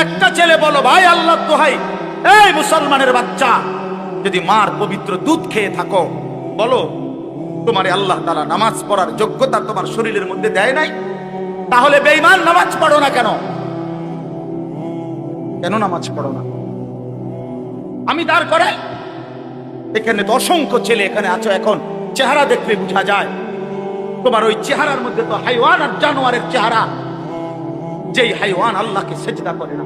একটা ছেলে বলো, ভাই আল্লাহ দোহাই, এই মুসলমানের বাচ্চা, যদি মার পবিত্র দুধ খেয়ে থাকো, বলো তোমারে আল্লাহ তাআলা নামাজ পড়ার যোগ্যতা তোমার শরীরের মধ্যে দেয় নাই? তাহলে বেঈমান নামাজ পড়ো না কেন? কেন নামাজ পড়ো না? আমি দাঁড় করাই, এখানে তো অসংখ্য ছেলে এখানে আছো, এখন চেহারা দেখলে বোঝা যায় তোমার ওই চেহারার মধ্যে তো হাইওয়ান আর জানোয়ারের চেহারা। যেই হাইওয়ান আল্লাহকে সেজদা করে না।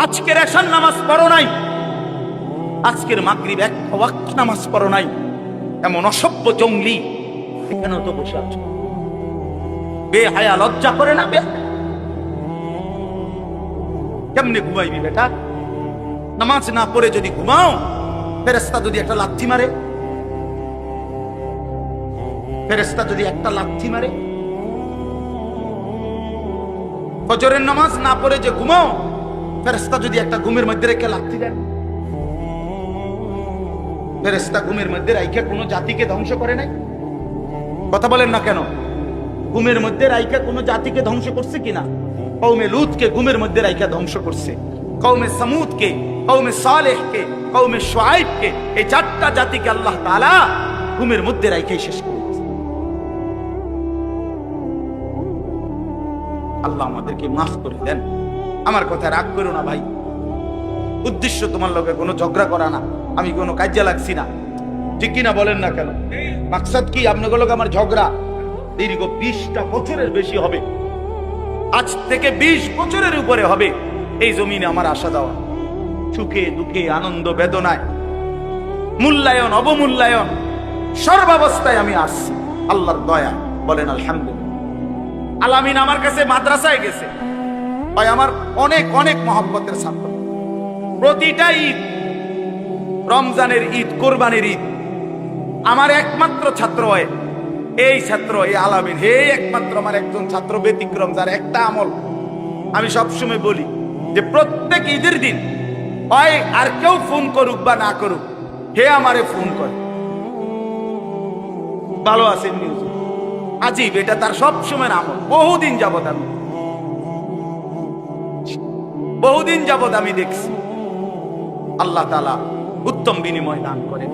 আজকের এশার নামাজ পড়ো নাই, আজকের মাগরিব এক ওয়াক্ত নামাজ পড়ো নাই, এমন অসভ্য জঙ্গলি এখানেও তো বসে আছো। বেহায়া, লজ্জা করে না? কেমনে ঘুমাইবি বেটা? নামাজ না পড়ে যদি ঘুমাও, ফেরেশতা যদি একটা লাথি মারে, ফেরেশতা যদি একটা লাথি মারে, ফজরের নামাজ না পড়ে যে ঘুমাও, ফেরেশতা যদি একটা ঘুমের মধ্যে রেখে লাথি দেন। ফেরেশতা ঘুমের মধ্যে রাইখা কোনো জাতিকে ধ্বংস করে নাই? কথা বলেন না কেন? ঘুমের মধ্যে রাইখা কোনো জাতিকে ধ্বংস করছে কিনা? কওমে লূতকে ঘুমের মধ্যে রাইখা ধ্বংস করছে, কওমে সামুদকে, কওমে সালেহকে, কওমে শুআইবকে, এই চারটা জাতিকে আল্লাহ তাআলা ঘুমের মধ্যে রাইখাই শেষ করেছে। আল্লাহ আমাদেরকে মাফ করে দেন। আমার কথা রাগ করো না ভাই, উদ্দেশ্য তোমার লগে কোনো ঝগড়া করা না, আমি কোনো কাজে লাগছি না, ঠিক কিনা বলেন না কেন? মাকসাদ কি? আপনাদের লগে আমার ঝগড়া দীর্ঘ 20টা বছরের বেশি হবে, আজ থেকে 20 বছরের উপরে হবে এই জমিনে আমার আসা যাওয়া। সুখে দুঃখে, আনন্দ বেদনায়, মূল্যায়ন অবমূল্যায়ন, সর্বাবস্থায় আমি আসছি আল্লাহর দয়া। বলেন আলহামদুলিল্লাহ। আলামিন আমার কাছে মাদ্রাসায় গেছে, ভাই আমার অনেক অনেক মহব্বতের ছাত্র। প্রতিটা ঈদ, রমজানের ঈদ, কোরবানির ঈদ, আমার একমাত্র ছাত্র হয় এই ছাত্র, এই আলামিন, হে একমাত্র আমার একজন ছাত্র ব্যতিক্রম, যার একটা আমল আমি সবসময় বলি যে প্রত্যেক ঈদের দিন হয় আর কেউ ফোন করুক বা না করুক, হে আমারে ফোন করে, ভালো আছেন নিউজ, আজীব, এটা তার সবসময়ের আমল। বহুদিন যাবত আমি দেখছি। আল্লাহ তাআলা উত্তম বিনিময় দান করেন।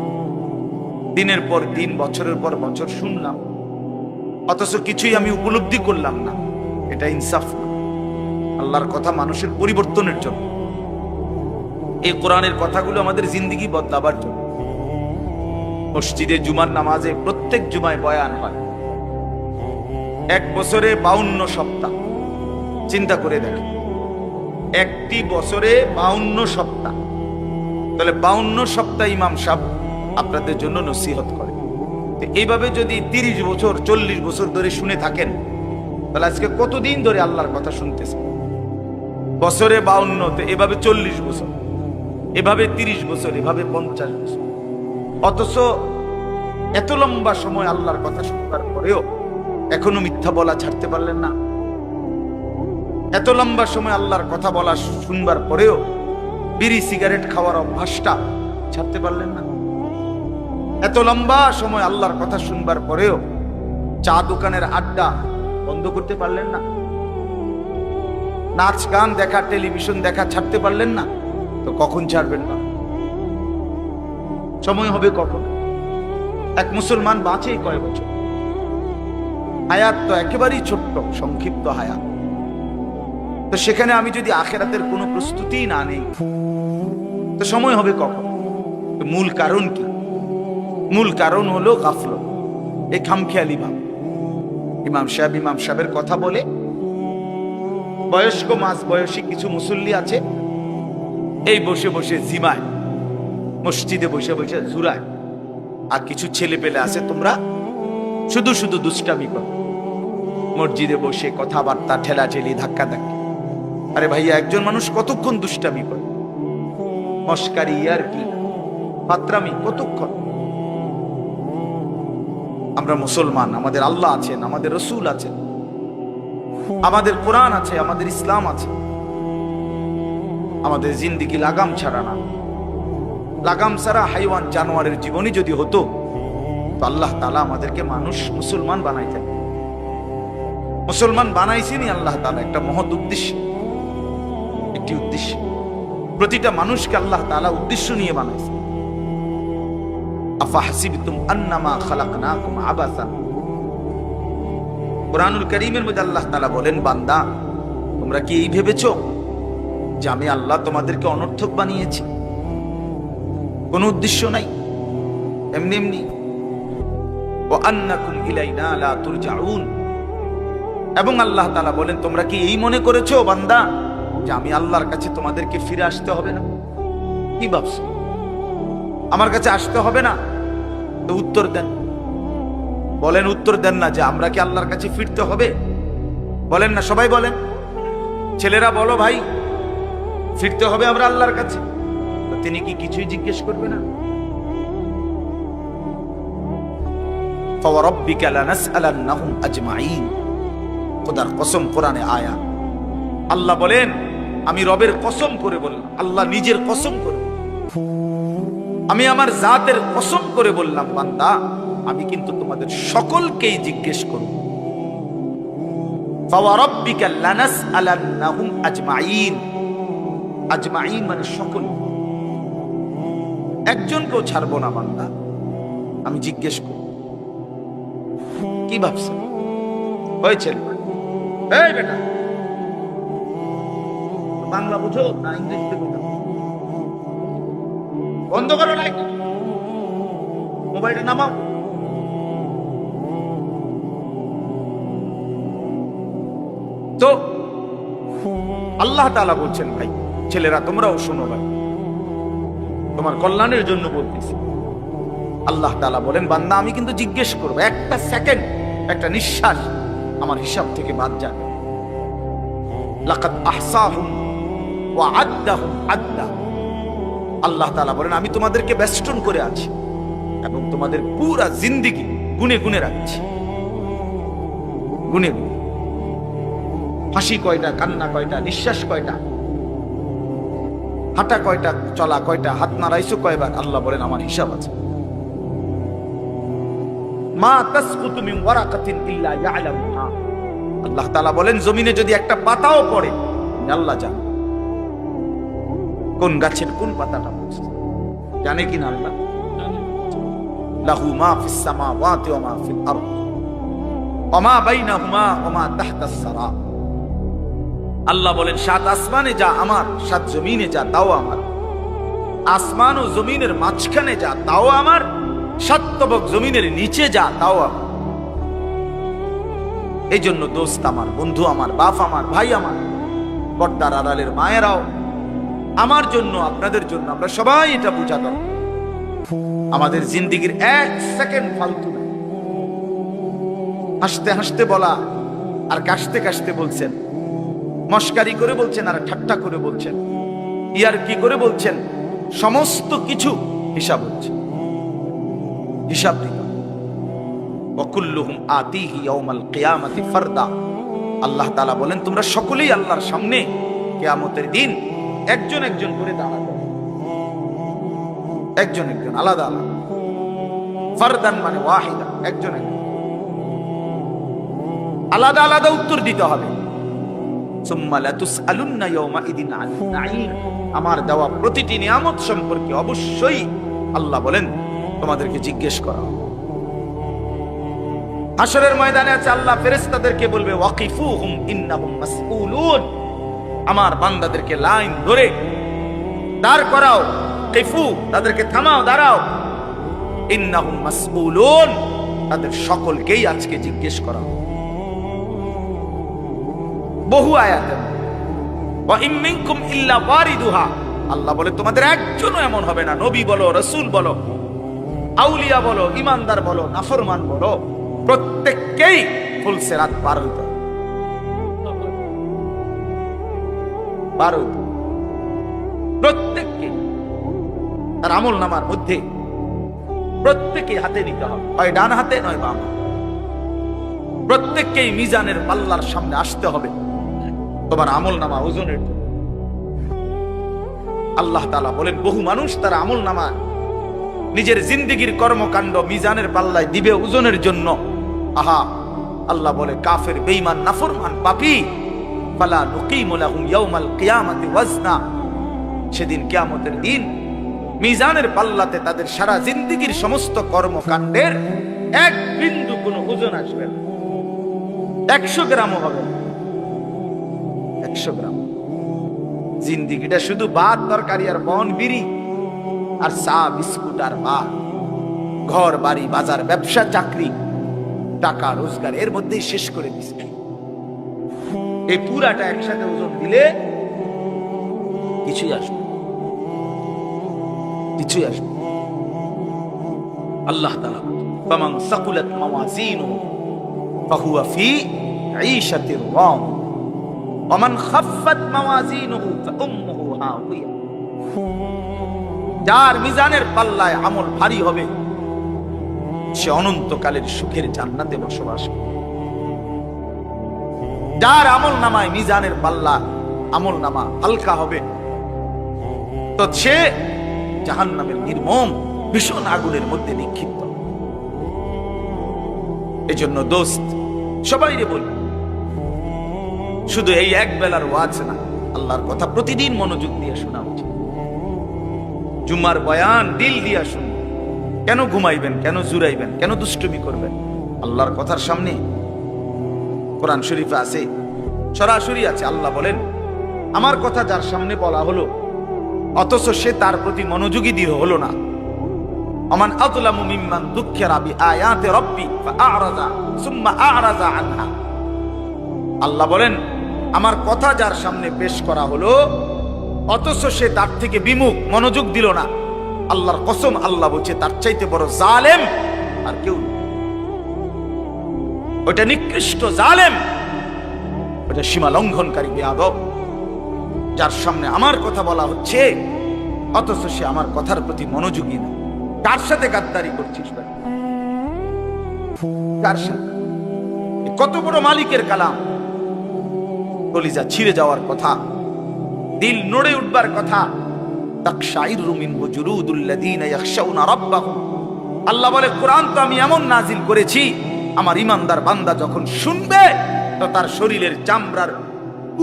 দিনের পর দিন, বছরের পর বছর শুনলাম, অথচ কিছুই আমি উপলব্ধি করলাম না। এটা ইনসাফ না। আল্লাহর কথা মানুষের পরিবর্তনের জন্য, এই কোরআনের কথাগুলো আমাদের জিন্দেগি বদলাবার জন্য। মসজিদে জুমার নামাজে প্রত্যেক জুমায় বয়ান হয়, এক বছরে 52 সপ্তাহ। চিন্তা করে দেখেন, একটি বছরে 52 সপ্তাহ, তাহলে 52 সপ্তাহ ইমাম সাহেব আপনাদের জন্য নসিহত করে। এইভাবে যদি 30 বছর 40 বছর ধরে শুনে থাকেন, তাহলে আজকে কতদিন ধরে আল্লাহর কথা শুনতেছেন? বছরে 52, তো এভাবে 40 বছর, এভাবে 30 বছর, এভাবে 50 বছর। অথচ এত লম্বা সময় আল্লাহর কথা শুনবার পরেও এখনো মিথ্যা বলা ছাড়তে পারলেন না। এত লম্বা সময় আল্লাহর কথা বলা শুনবার পরেও বিড়ি সিগারেট খাওয়ার অভ্যাসটা ছাড়তে পারলেন না। এত লম্বা সময় আল্লাহর কথা শুনবার পরেও চা দোকানের আড্ডা বন্ধ করতে পারলেন না। নাচ গান দেখা, টেলিভিশন দেখা ছাড়তে পারলেন না। তো কখন ছাড়বেন না? সময় হবে কখন? এক মুসলমান বাঁচে কয় বছর? হায়াত তো একেবারেই ছোট্ট, সংক্ষিপ্ত হায়াত। তো সেখানে আমি যদি আখিরাতের কোনো প্রস্তুতি না নেই, তো সময় হবে কখন? মূল কারণ কি? মূল কারণ হলো গাফলত, এই খামখেয়ালি ভাব। ইমাম সাহেবের কথা বলে, বয়স্ক মাঝ বয়সী কিছু মুসল্লি আছে, এই বসে বসে জিমায়, মসজিদে বসে বসে জুরায়। আর কিছু ছেলে পেলে আছে, তোমরা শুধু শুধু দুষ্টামি করো, মসজিদে বসে কথাবার্তা, ঠেলাঠেলি, ধাক্কাধাক্কি। আরে ভাইয়া, একজন মানুষ কতক্ষণ দুষ্টামি করে? মস্কারি, ইয়ারকি, ফাত্রামি কতক্ষণ? আমরা মুসলমান, আমাদের আল্লাহ আছেন, আমাদের রসুল আছেন, আমাদের কোরআন আছে, আমাদের ইসলাম আছে। আমাদের জিন্দেগি লাগাম ছাড়া না। লাগাম ছাড়া হাইওয়ান জানোয়ারের জীবনই যদি হতো, তো আল্লাহ তাআলা আমাদেরকে মানুষ, মুসলমান বানাইতেন। মুসলমান বানাইছেনি আল্লাহ তাআলা একটা মহৎ উদ্দেশ্য, একটি উদ্দেশ্য। প্রতিটা মানুষকে আল্লাহ তাআলা উদ্দেশ্য নিয়ে বানাইছে। আফাহাসিবতুম আন্নামা খালাকনাকুম আবাসান, কুরআনুল কারীমের মধ্যে আল্লাহ তাআলা বলেন, বান্দা তোমরা কি এই ভেবেছো যে আমি আল্লাহ তোমাদেরকে অনর্থক বানিয়েছি? কোনো উদ্দেশ্য নাই, এমনি এমনি। ওয়া আন্নাকুম ইলাইনা লা তুরজাউন, এবং আল্লাহ তাআলা বলেন, তোমরা কি এই মনে করেছো বান্দা যে আমি আল্লাহর কাছে তোমাদেরকে ফিরে আসতে হবে না? কি ভাবছো আমার কাছে আসতে হবে না? তো উত্তর দেন, বলেন, উত্তর দেন না যে আমরা কি আল্লাহর কাছে ফিরতে হবে? বলেন না, সবাই বলেন, ছেলেরা বলো ভাই, ফিরতে হবে আমরা আল্লাহর কাছে। তো তিনি কি কিছুই জিজ্ঞেস করবে না? ফাওয়ারাব্বিকা লানাসআলান্নাহুম আজমাইন, খোদার কসম, কোরআনে আয়াত। আল্লাহ বলেন, আমি রবের কসম করে বললাম, আল্লাহ নিজের কসম করে, আমি আমার জাতের কসম করে বললাম, বান্দা আমি কিন্তু তোমাদের সকলকেই জিজ্ঞেস করব। ফাওয়ারাব্বিকা লানাসআলান্নাহুম আজমাইন, আজমাইন মানে সকল, একজনকেও ছাড়বো না বান্দা, আমি জিজ্ঞেস করব। কি ভাবছেন? হয়েছে? এই বেটা, বাংলা বুঝো না ইংরেজিতে বুঝো? বন্ধ করো লাইট, মোবাইলটা নামাও। তো আল্লাহ তাআলা বলছেন, ভাই ছেলেরা তোমরাও শোনো, ভাই তোমার কল্যাণের জন্য বলতেছি। আল্লাহ তাআলা বলেন, বান্দা আমি কিন্তু জিজ্ঞেস করবো, একটা সেকেন্ড, একটা নিঃশ্বাস আমার হিসাব থেকে বাদ যাবে। লাকাদ আহসাহুম ওয়া আদ্দাহুম আদ্দা, আল্লাহ তাআলা বলেন, আমি তোমাদেরকে বেষ্টন করে আছি এবং তোমাদের পুরা জিন্দেগি গুনে গুনে রাখছি, গুনে গুনে। হাসি কয়টা, কান্না কয়টা, নিঃশ্বাস কয়টা, হাঁটা কয়টা, চলা কয়টা, হাত নাড়াইছো কয়বার, আল্লাহ বলেন আমার হিসাব আছে। মা তাসকুতু মিন ওয়ারাকাতিন ইল্লা ইয়ালামুহা, আল্লাহ তাআলা বলেন, জমিনে যদি একটা পাতাও পড়ে আল্লাহ জানে, কোন গাছের কোন পাতাটা পড়ছে জানে কিনা আল্লাহ। লাহু মা ফিস সামাওয়াতি ওয়া মা ফিল আরদ ওয়া মা বাইনাহুমা ওয়া মা তাহতাস সারা, আল্লাহ বলেন, সাত আসমানে যা আমার, সাত জমিনে যা তাও আমার, আসমান ও জমিনের মাঝখানে যা তাও আমার, সাত তবক জমিনের নিচে যা তাও আমার। এই জন্য দোস্ত আমার, বন্ধু আমার, বাপ আমার, ভাই আমার, পর্দার আড়ালের মায়েরাও, আমার জন্য, আপনাদের জন্য, আমরা সবাই এটা বুঝা দরকার, আমাদের জিন্দেগির এক সেকেন্ড ফালতু না। হাসতে হাসতে বলা আর কাশতে কাশতে বলছেন, মস্কারি করে বলছেন আর ঠাট্টা করে বলছেন, ইয়ার কি করে বলছেন, সমস্ত কিছু হিসাব হচ্ছে, হিসাব দিতে। ওয়াকুল্লুহুম আতিহি ইয়াউমাল কিয়ামাতি ফারদা, আল্লাহ তাআলা বলেন, তোমরা সকলেই আল্লাহর সামনে কিয়ামতের দিন একজন একজন করে দাঁড়াবে, একজন একজন, আলাদা আলাদা। ফারদান মানে ওয়াহিদা, একজন একজন, আলাদা আলাদা উত্তর দিতে হবে। সুম্মা লাতুসআলুন্না ইয়াউমাইদিন আনিন নাঈম, আমার দেওয়া প্রতিটি নিয়ামত সম্পর্কে অবশ্যই আল্লাহ বলেন তোমাদেরকে জিজ্ঞেস করা হবে। হাশরের ময়দানে আছে, আল্লাহ ফেরেশতাদেরকে বলবে, ওয়াকিফুহুম ইন্নাহুম মাসউলুন, আমার বান্দাদেরকে লাইন ধরে দাঁড় করাও, কিফু তাদেরকে থামাও, দাঁড়াও, ইন্নাহুম মাসউলুন, তাদের সকলকেই আজকে জিজ্ঞেস করা হবে। বহু আয়াতে ওয়া ইম মিনকুম ইল্লা ওয়ারিদুহা, আল্লাহ বলে তোমাদের একজনও এমন হবে না, নবী বলো, রাসূল বলো, আউলিয়া বলো, ইমানদার বলো, নাফরমান বলো, প্রত্যেককেই ফুল সিরাত পার হইতে হবে, পার হইতে হবে। প্রত্যেককে তার আমল নামার মধ্যে প্রত্যেকে হাতে নিতে হবে, হয় ডান হাতে নয় বাম হাতে। প্রত্যেককেই মিজানের পাল্লার সামনে আসতে হবে তোমার আমল নামা ওজনের জন্য। আল্লাহ তাআলা বলেন, বহু মানুষ তার আমল নামা নিজের জিন্দেগির কর্মকাণ্ড মিজানের পাল্লায় দিবে ওজনের জন্য, আহা আল্লাহ বলে কাফের, বেঈমান, নাফরমান, পাপী, ফালা নুকিমু লাহুম ইয়াউমাল কিয়ামাতি ওয়াজনা, সেদিন কিয়ামতের দিন মিজানের পাল্লাতে তাদের সারা জিন্দেগীর সমস্ত কর্মকাণ্ডের এক বিন্দু কোনো ওজন আসবে না, 100 গ্রামও হবে না, 100 গ্রাম। জিন্দেগিটা শুধু ভাত তরকারি আর বন বিড়ি আর চা বিস্কুট আর ভাত, ঘর বাড়ি বাজার ব্যবসা চাকরি টাকা রোজগার এর মধ্যেই শেষ করে দিচ্ছে। এই পুরাটা একসাথে ওজন দিলে কিছুই আসবে, কিছুই আসবে। আল্লাহ তাআলা ফামান সাকুলাত মাওয়াজিনুহু ফাহুয়া ফি ঈশাতির রাদিয়া ওয়া মান খাফফাত মাওয়াজিনুহু ফাউম্মুহু হাওিয়া, যার মিজানের পাল্লায় আমল ভারী হবে সে অনন্তকালের সুখের জান্নাতে বসবাস করবে। যার আমল নামায় মিজানের পাল্লা আমল নামা হালকা হবে তো সে জাহান্নামের নির্মম ভীষণ আগুনের মধ্যে নিক্ষিপ্ত। এজন্য দোস্ত সবাই রে বলি, শুধু এই এক বেলার ওয়াজ না, আল্লাহর কথা প্রতিদিন মনোযোগ দিয়ে শোনা উচিত। জুমার বয়ান দিল দিয়া শুনুন। কেন ঘুমাইবেন, কেন জুরাইবেন, কেন দুষ্টুমি করবেন? আল্লাহর কথার সামনে কোরআন শরীফে আছে, সরাসরি আছে, আল্লাহ বলেন আমার কথা যার সামনে বলা হলো অথচ সে তার প্রতি মনোযোগী দিয়ে হলো না, আমান আযলামু মিম্মান যুক্কিরা বিআয়াতি রাব্বি ফাআরাযা সুম্মা আ'রাযা আনহা। আল্লাহ বলেন আমার কথা যার সামনে পেশ করা হলো অথচ সে তার থেকে বিমুখ, মনোযোগ দিল না, আল্লাহর কসম আল্লাহ বলছে তার চাইতে বড় জালেম আর কেউ নেই। ওটা নিকৃষ্ট জালেম, ওটা সীমা লঙ্ঘনকারী বেয়াদব, যার সামনে আমার কথা বলা হচ্ছে অথচ সে আমার কথার প্রতি মনোযোগী না। কার সাথে গাদ্দারি করছিস ভাই? কার সাথে? কত বড় মালিকের কালাম, কলিজা ছিঁড়ে যাওয়ার কথা, দিল নড়ে উঠবার কথা। তাকশাইরু মিনহু জুলুদুল্লাযীনা ইয়াখশাউনা রাব্বাহুম। আল্লাহ বলে কোরআন তো আমি এমন নাজিল করেছি আমার ইমানদার বান্দা যখন শুনবে তো তার শরীরের চামড়ার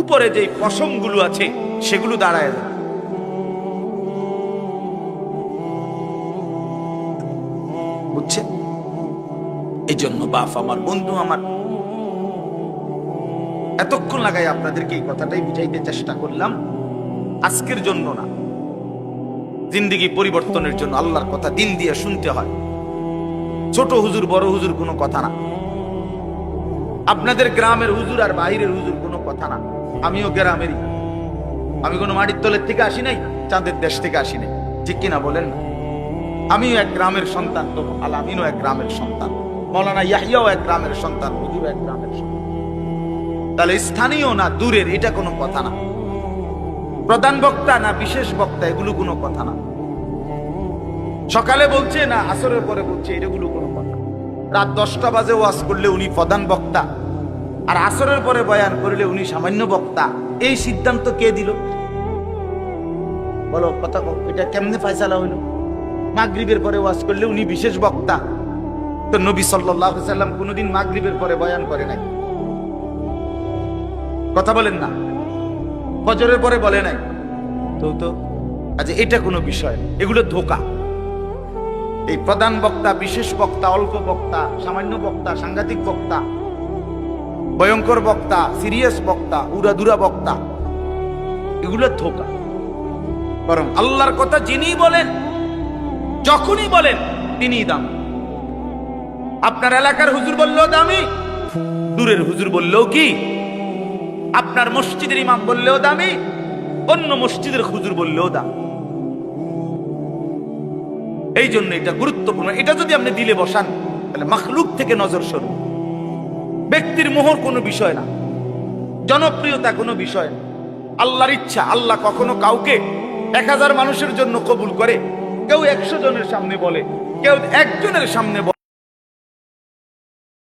উপরে যে পশমগুলো আছে সেগুলো দাঁড়ায় যাবে। বুঝছে? এই জন্য বাপ আমার, বন্ধু আমার, এতক্ষণ লাগাই আপনাদেরকে এই কথাটাই বুঝাইতে চেষ্টা করলাম। আজকের জন্য না, জিন্দেগি পরিবর্তনের জন্য আল্লাহর কথা দিল দিয়ে শুনতে হয়। ছোট হুজুর বড় হুজুর কোনো কথা না, আপনাদের গ্রামের হুজুর আর বাহিরের হুজুর কোনো কথা না। আমিও গ্রামেরই, আমি কোনো মাটির তলের থেকে আসি নাই, চাঁদের দেশ থেকে আসি নাই, ঠিক কিনা বলেন না? আমিও এক গ্রামের সন্তান, তো আলামিনও এক গ্রামের সন্তান, মৌলানা ইয়াহিয়াও এক গ্রামের সন্তান, হুজুর এক গ্রামের সন্তান। তাহলে স্থানীয় না দূরের এটা কোনো কথা না, প্রধান বক্তা না বিশেষ বক্তা এগুলো কোনো কথা না, সকালে বলছে না আসরের পরে বলছে এগুলো কোনো কথা। রাত 10টা বাজে ওয়াজ করলে উনি প্রধান বক্তা আর আসরের পরে বয়ান করলে উনি সামান্য বক্তা, এই সিদ্ধান্ত কে দিল? বলো কথা, এটা কেমনে ফয়সালা হইল? মাগরিবের পরে ওয়াজ করলে উনি বিশেষ বক্তা, তো নবী সাল্লাল্লাহু আলাইহি সাল্লাম কোনোদিন মাগরিবের পরে বয়ান করে নাই, কথা বলেন না? ফজরের পরে বলে নাই তো আচ্ছা এটা কোনো বিষয়? এগুলো ধোঁকা। এই প্রধান বক্তা, বিশেষ বক্তা, অল্প বক্তা, সামান্য বক্তা, সাংঘাতিক বক্তা, ভয়ঙ্কর বক্তা, সিরিয়াস বক্তা, উড়াদুরা বক্তা, এগুলো ধোঁকা। বরং আল্লাহর কথা যিনি বলেন, যখনই বলেন তিনিই দামি। আপনার এলাকার হুজুর বললেও দামি, দূরের হুজুর বললেও কি, আপনার মসজিদের ইমাম বললেও দামি, অন্য মসজিদের হুজুর বললেও দামি। এই জন্য এটা গুরুত্বপূর্ণ। এটা যদি আপনি দিলে বসান তাহলে মাখলুক থেকে নজর সরু। ব্যক্তির মোহর কোনো বিষয় না, জনপ্রিয়তা কোনো বিষয় না, আল্লাহর ইচ্ছা। আল্লাহ কখনো কাউকে 1000 মানুষের জন্য কবুল করে, কেউ 100 জনের সামনে বলে, কেউ 1 জনের সামনে বলে।